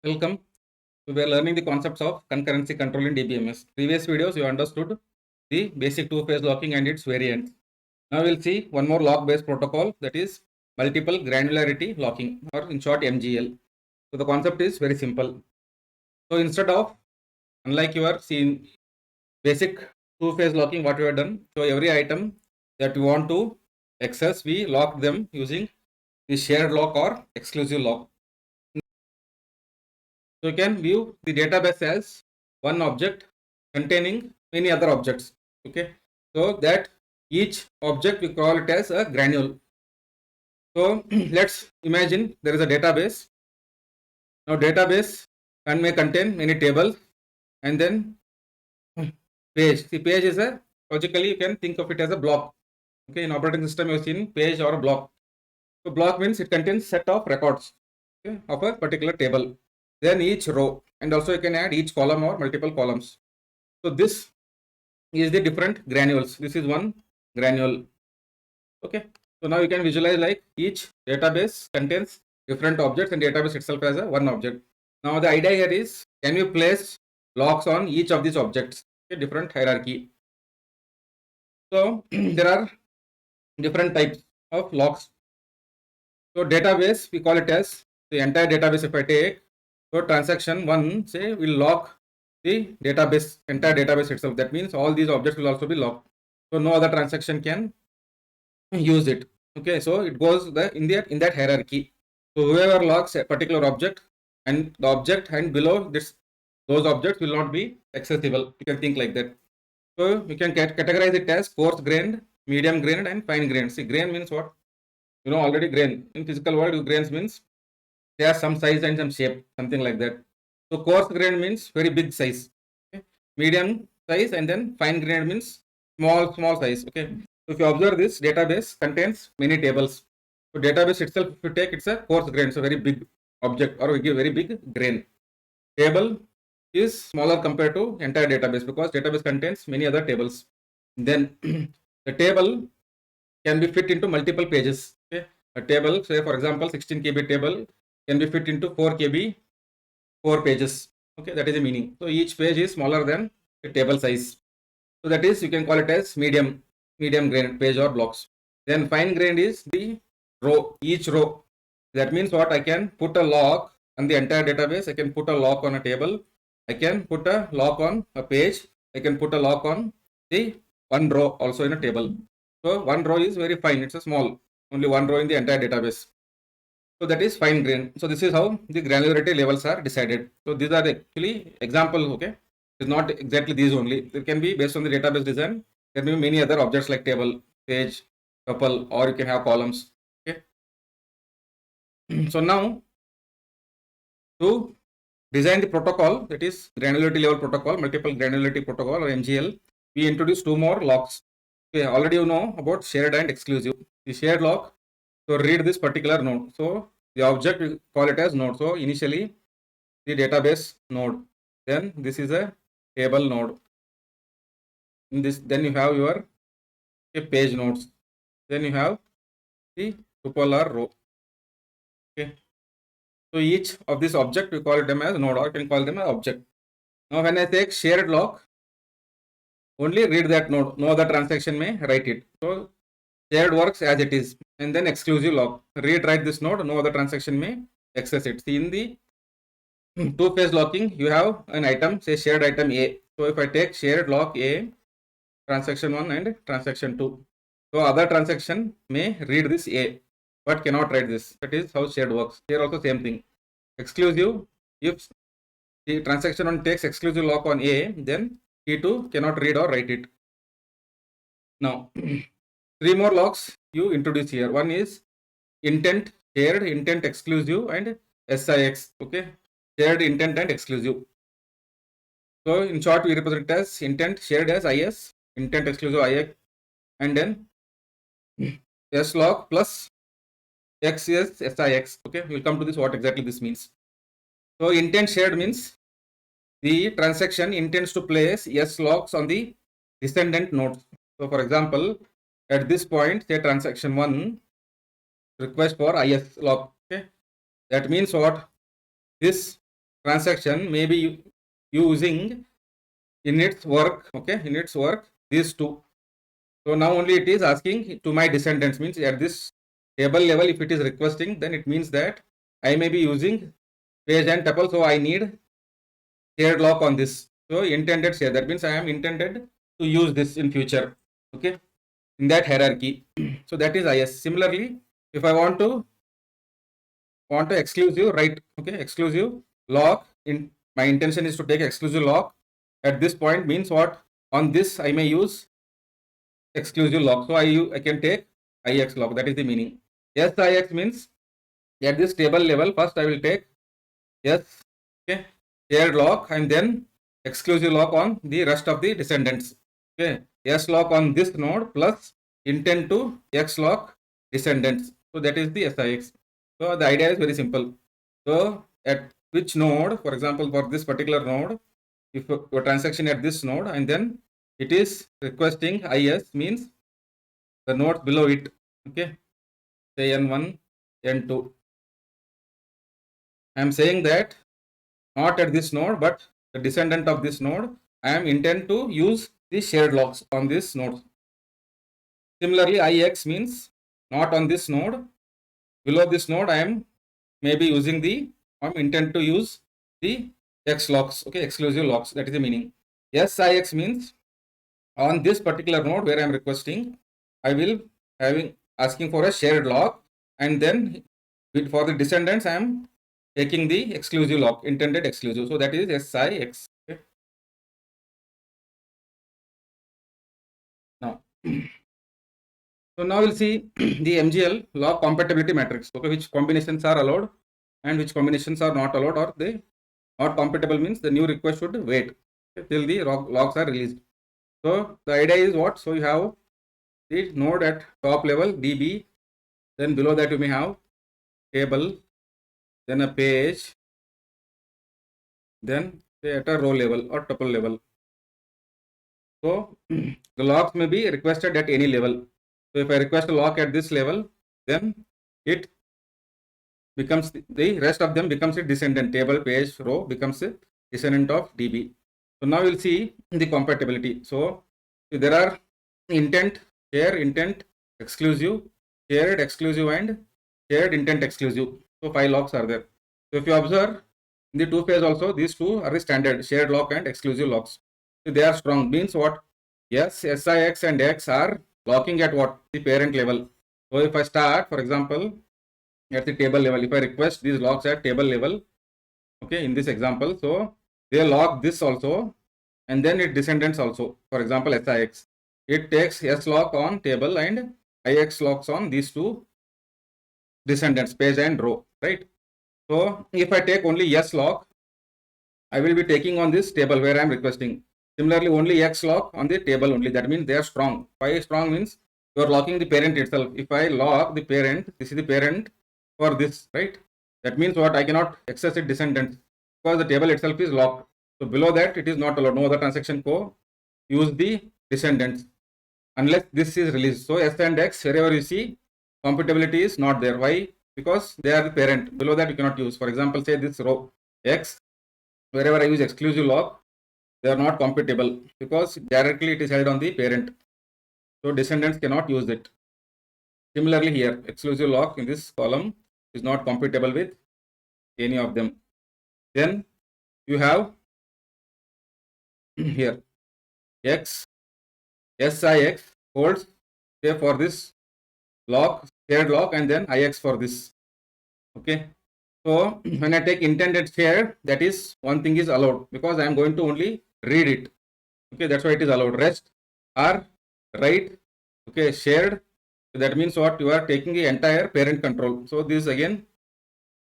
Welcome. We are learning the concepts of concurrency control in DBMS. Previous videos you understood the basic two-phase locking and its variants. Now we'll see one more lock-based protocol, that is multiple granularity locking, or in short MGL. So the concept is very simple. So instead of, unlike you are seeing basic two-phase locking, what we have done, so every item that we want to access, we lock them using the shared lock or exclusive lock. So you can view the database as one object containing many other objects. Okay, so that each object we call it as a granule. So let's imagine there is a database. Now database may contain many tables, and then page. The page is a, logically you can think of it as a block. Okay, in operating system you have seen page or a block. So block means it contains set of records, okay, of a particular table. Then each row, and also you can add each column or multiple columns. So this is the different granules. This is one granule. Okay, so now you can visualize like each database contains different objects and database itself as a one object. Now the idea here is, can you place locks on each of these objects? Okay, different hierarchy. So there are different types of locks. So database, we call it as the entire database. If I take, so transaction 1 say will lock the database, entire database itself. That means all these objects will also be locked. So no other transaction can use it. Okay, so it goes in that hierarchy. So whoever locks a particular object, and the object and below this, those objects will not be accessible. You can think like that. So you can categorize it as coarse grained, medium grained, and fine grained. See, grain means what? You know already. Grain in physical world, grains means they have some size and some shape, something like that. So coarse grain means very big size, okay? Medium size, and then fine grain means small size. Okay, so if you observe, this database contains many tables. So database itself, if you take, it's a coarse grain, so very big object or very big grain. Table is smaller compared to entire database because database contains many other tables. Then the table can be fit into multiple pages. Okay, a table, say for example 16 KB table can be fit into 4 KB 4 pages. Okay, that is the meaning. So each page is smaller than the table size. So that is, you can call it as medium grained page or blocks. Then fine grained is the row, each row. That means what? I can put a lock on the entire database. I can put a lock on a table. I can put a lock on a page. I can put a lock on the one row also in a table. So one row is very fine. It's a small, only one row in the entire database. So that is fine grain. So this is how the granularity levels are decided. So these are actually examples. Okay, it's not exactly these only. It can be based on the database design. There may be many other objects like table, page, tuple, or you can have columns. Okay. So now to design the protocol, that is granularity level protocol, multiple granularity protocol or MGL, we introduce two more locks. Okay, already you know about shared and exclusive. The shared lock, so read this particular node. So the object, we call it as node. So initially the database node, then this is a table node. In this, then you have your page nodes. Then you have the tuple or row. Okay. So each of this object we call them as node, or can call them as object. Now when I take shared lock, only read that node. No other transaction may write it. So shared works as it is. And then exclusive lock, read write this node. No other transaction may access it. See, in the two-phase locking, you have an item, say shared item A. So if I take shared lock A, transaction 1 and transaction 2. So other transaction may read this A, but cannot write this. That is how shared works. Here also same thing. Exclusive, if the transaction 1 takes exclusive lock on A, then T2 cannot read or write it. Now, three more locks you introduce here. One is intent shared, intent exclusive, and SIX. Okay, shared, intent, and exclusive. So in short, we represent as intent shared as IS, intent exclusive IX, and then S lock plus X is SIX. Okay, we'll come to this, what exactly this means. So intent shared means the transaction intends to place S locks on the descendant nodes. So for example, at this point, say transaction 1 request for IS lock. Okay, that means what? This transaction may be using in its work, okay, in its work, these two. So now only it is asking to my descendants, means at this table level, if it is requesting, then it means that I may be using page and tuple, so I need shared lock on this. So intended share, that means I am intended to use this in future, okay, in that hierarchy. So that is IS. Similarly, if I want to exclusive, right, okay, exclusive lock, in my intention is to take exclusive lock at this point, means what, on this I may use exclusive lock. So I can take IX lock, that is the meaning. SIX means at this table level, first I will take yes, okay, shared lock, and then exclusive lock on the rest of the descendants. Okay, S lock on this node plus intent to X lock descendants. So that is the SIX. So the idea is very simple. So at which node, for example, for this particular node, if your transaction at this node and then it is requesting IS, means the nodes below it, okay, say N1, N2. I am saying that not at this node, but the descendant of this node, I am intend to use the shared locks on this node. Similarly, IX means not on this node. Below this node, I am maybe using the, I am intend to use the X locks, okay, exclusive locks. That is the meaning. SIX means on this particular node where I am requesting, I will asking for a shared lock, and then for the descendants, I am taking the exclusive lock, intended exclusive. So that is SIX. Okay. Now, so now we'll see the MGL lock compatibility matrix. Okay, which combinations are allowed and which combinations are not allowed, or they not compatible, means the new request should wait till the locks are released. So the idea is what? So you have the node at top level DB, then below that you may have table, then a page, then say at a row level or tuple level. So the locks may be requested at any level. So if I request a lock at this level, then it becomes the rest of them becomes a descendant. Table, page, row becomes a descendant of DB. So now we'll see the compatibility. So there are intent, share, intent, exclusive, shared, exclusive, and shared, intent, exclusive. So 5 locks are there. So if you observe in the 2-phase also, these two are the standard, shared lock and exclusive locks. So they are strong, means what? Yes, SIX and X are locking at what? The parent level. So if I start, for example, at the table level, if I request these locks at table level, okay, in this example, so they lock this also, and then it descendants also. For example, SIX, it takes S lock on table and IX locks on these two descendants, page and row, right? So if I take only S lock, I will be taking on this table where I am requesting. Similarly, only X lock on the table only. That means they are strong. Why strong means you are locking the parent itself. If I lock the parent, this is the parent for this, right? That means what? I cannot access the descendants because the table itself is locked. So below that, it is not allowed. No other transaction co use the descendants unless this is released. So S and X, wherever you see, compatibility is not there. Why? Because they are the parent. Below that, you cannot use. For example, say this row X, wherever I use exclusive lock, they are not compatible because directly it is held on the parent. So descendants cannot use it. Similarly here, exclusive lock in this column is not compatible with any of them. Then you have here X, SIX holds say for this lock, shared lock, and then IX for this. Okay. So when I take intended share, that is one thing is allowed because I am going to only read it. Okay, that's why it is allowed. Rest are write, okay, shared. So that means what? You are taking the entire parent control. So this again,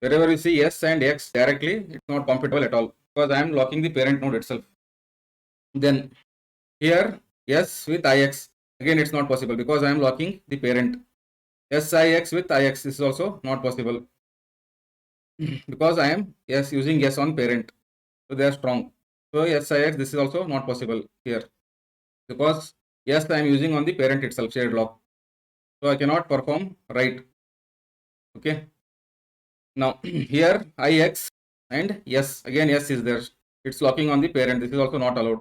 wherever you see S and X directly, it's not compatible at all because I am locking the parent node itself. Then here S with IX, again it's not possible because I am locking the parent. SIX with IX, this is also not possible because I am using S on parent. So they are strong. So SIX, this is also not possible here because yes, I am using on the parent itself, shared lock. So I cannot perform write. Okay. Now here IX, and yes, again yes is there. It's locking on the parent. This is also not allowed.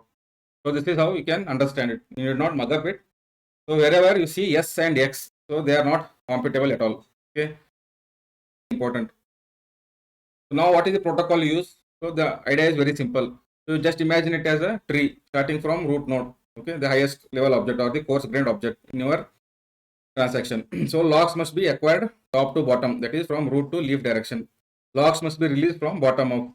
So this is how you can understand it. You need not mug up it. So wherever you see yes and x, so they are not compatible at all. Okay, important. So now what is the protocol used? So the idea is very simple. So just imagine it as a tree starting from root node. Okay, the highest level object or the coarse grained object in your transaction. So locks must be acquired top to bottom, that is from root to leaf direction. Locks must be released from bottom up.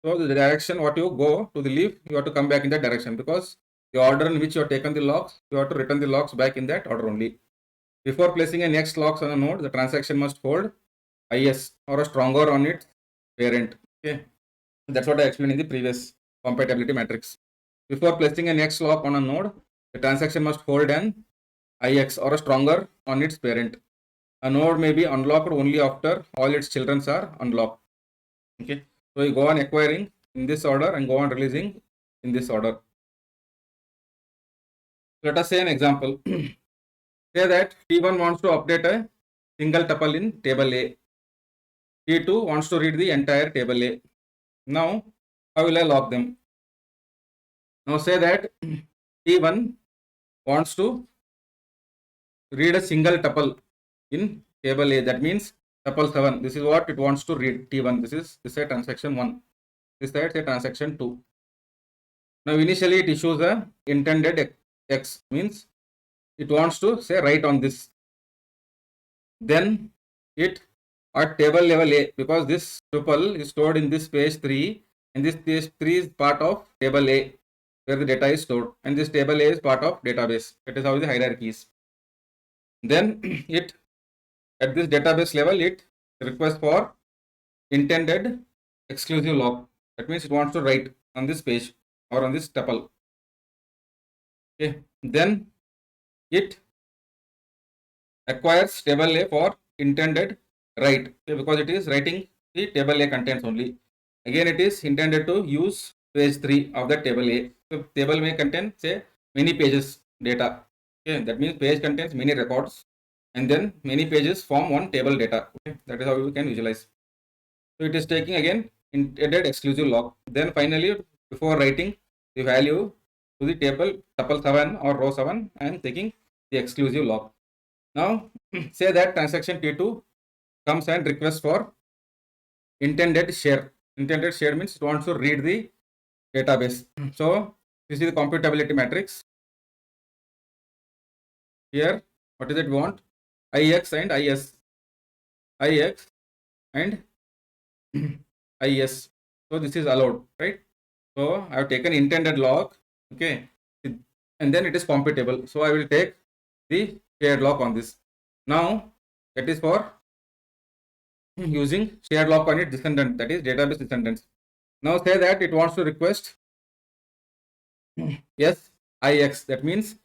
So the direction what you go to the leaf, you have to come back in that direction, because the order in which you have taken the locks, you have to return the locks back in that order only. Before placing a next locks on a node, the transaction must hold IS or a stronger on its parent. Okay, that's what I explained in the previous compatibility matrix. Before placing a next lock on a node, the transaction must hold an IX or a stronger on its parent. A node may be unlocked only after all its children are unlocked. Okay, so you go on acquiring in this order and go on releasing in this order. Let us say an example. Say that T1 wants to update a single tuple in table A. T2 wants to read the entire table A. Now, how will I lock them? Now say that T1 wants to read a single tuple in table A. That means tuple 7. This is what it wants to read. T1. This is a transaction 1. This side say transaction 2. Now initially it issues a intended X, means it wants to say write on this. Then it at table level A, because this tuple is stored in this page 3, and this page 3 is part of table A where the data is stored, and this table A is part of database. That is how the hierarchy is. Then it at this database level it requests for intended exclusive lock. That means it wants to write on this page or on this tuple. Okay. Then it acquires table A for intended write, okay, because it is writing the table A contents only. Again, it is intended to use page 3 of the table A. So table may contain say many pages data. Okay, that means page contains many records, and then many pages form one table data. Okay, that is how you can visualize. So it is taking again intended exclusive lock. Then finally, before writing the value to the table tuple 7 or row 7, I am taking the exclusive lock. Now say that transaction T2 comes and requests for intended share. Intended share means it wants to read the database. So this is the compatibility matrix. Here, what is it we want? IX and IS. IX and IS. So this is allowed, right? So I have taken intended lock, okay, and then it is compatible. So I will take the shared lock on this. Now that is for using shared lock on its descendant, that is database descendants. Now say that it wants to request yes IX, that means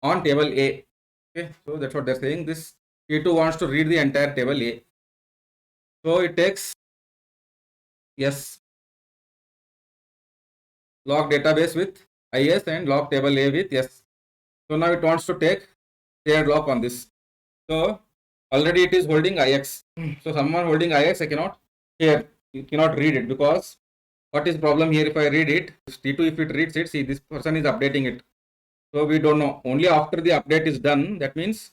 on table A. Okay, so that's what they're saying. This T2 wants to read the entire table A. So it takes yes lock database with IS and lock table A with yes. So now it wants to take shared lock on this. So already it is holding IX. So someone holding IX, I cannot share. You cannot read it, because what is problem here? If I read it, T2 if it reads it, see this person is updating it. So we don't know. Only after the update is done, that means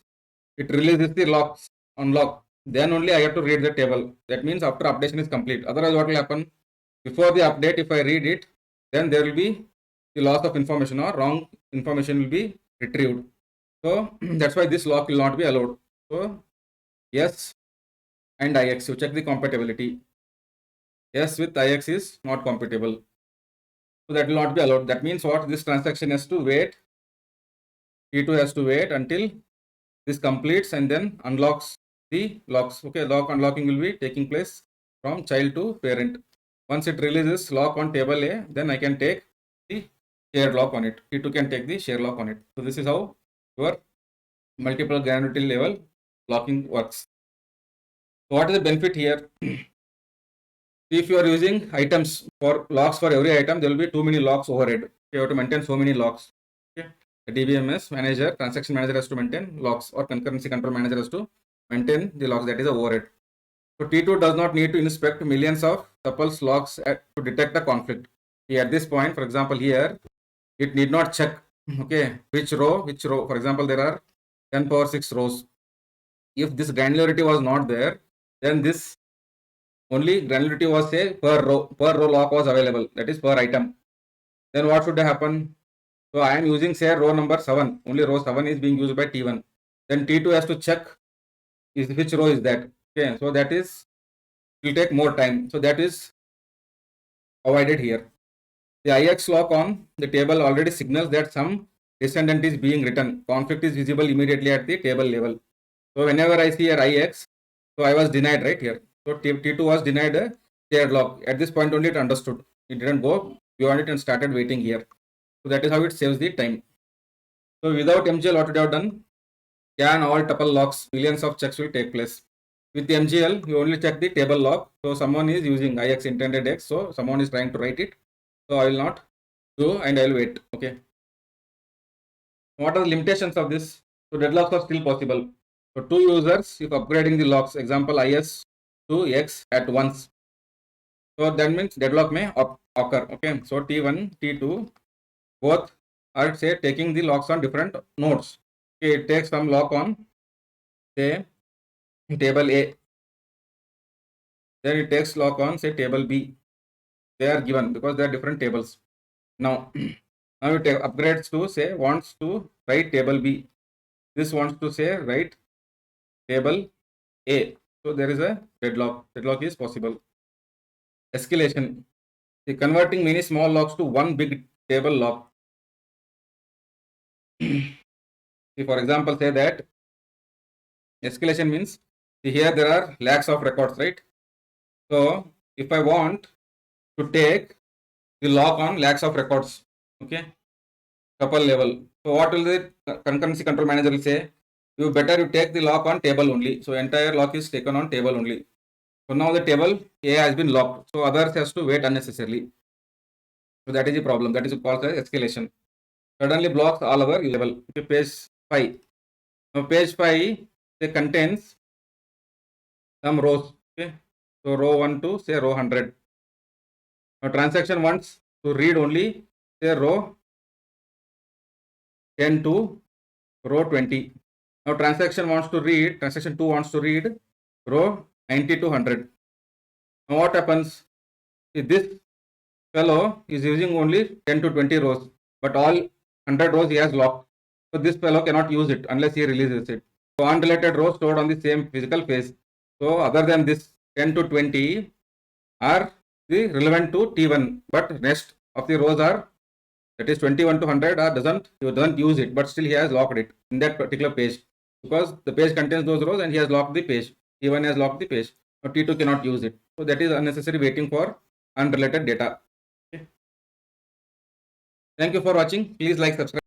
it releases the locks unlock. Then only I have to read the table. That means after updation is complete. Otherwise, what will happen? Before the update, if I read it, then there will be the loss of information or wrong information will be retrieved. So that's why this lock will not be allowed. So yes and IX, you check the compatibility. Yes with IX is not compatible. So that will not be allowed. That means what? This transaction has to wait. T2 has to wait until this completes and then unlocks the locks. Okay, lock unlocking will be taking place from child to parent. Once it releases lock on table A, then I can take the share lock on it. T2 can take the share lock on it. So this is how your multiple granularity level locking works. So what is the benefit here? If you are using items for locks for every item, there will be too many locks overhead. You have to maintain so many locks. Okay. The DBMS manager, transaction manager has to maintain locks, or concurrency control manager has to maintain the locks. That is a overhead. So T2 does not need to inspect millions of tuples locks to detect a conflict. At this point, for example, here, it need not check, okay, which row. For example, there are 10 power 6 rows. If this granularity was not there, then this only granularity was say per row lock was available, that is per item. Then what should happen? So I am using say row number 7, only row 7 is being used by T1. Then T2 has to check which row is that. Okay, so that is will take more time. So that is avoided here. The IX lock on the table already signals that some descendant is being written. Conflict is visible immediately at the table level. So whenever I see here IX, so I was denied right here. So T2 was denied a shared lock. At this point only it understood. It didn't go beyond it and started waiting here. So that is how it saves the time. So without MGL, what would you have done? Can all tuple locks, millions of checks will take place. With the MGL, you only check the table lock. So someone is using IX intended X. So someone is trying to write it. So I will not do and I will wait. Okay. What are the limitations of this? So deadlocks are still possible. So two users, if upgrading the locks, example IS to X at once. So that means deadlock may occur. Okay. So T1, T2, both are say taking the locks on different nodes. Okay, it takes some lock on say table A. Then it takes lock on say table B. They are given because they are different tables. Now, now it upgrades to say wants to write table B. This wants to say write table A. So there is a deadlock. Deadlock is possible. Escalation. The converting many small locks to one big table lock. For example, say that escalation means here there are lakhs of records, right? So if I want to take the lock on lakhs of records, okay, tuple level. So what will the concurrency control manager will say? You take the lock on table only. So entire lock is taken on table only. So now the table A has been locked. So others has to wait unnecessarily. So that is the problem. That is called as escalation. Suddenly blocks all our level. Okay, page 5. Now page 5 it contains some rows. Okay. So row 1 to say row 100. Now transaction wants to read only say row 10 to row 20. Now transaction 2 wants to read row 90 to 100. Now what happens? If this fellow is using only 10 to 20 rows, but all 100 rows he has locked. So this fellow cannot use it unless he releases it. So unrelated rows stored on the same physical phase. So other than this 10 to 20 are the relevant to T1, but rest of the rows are, that is 21 to 100 doesn't use it, but still he has locked it in that particular page because the page contains those rows and he has locked the page. T1 has locked the page. Now T2 cannot use it. So that is unnecessary waiting for unrelated data. Okay. Thank you for watching. Please like, subscribe.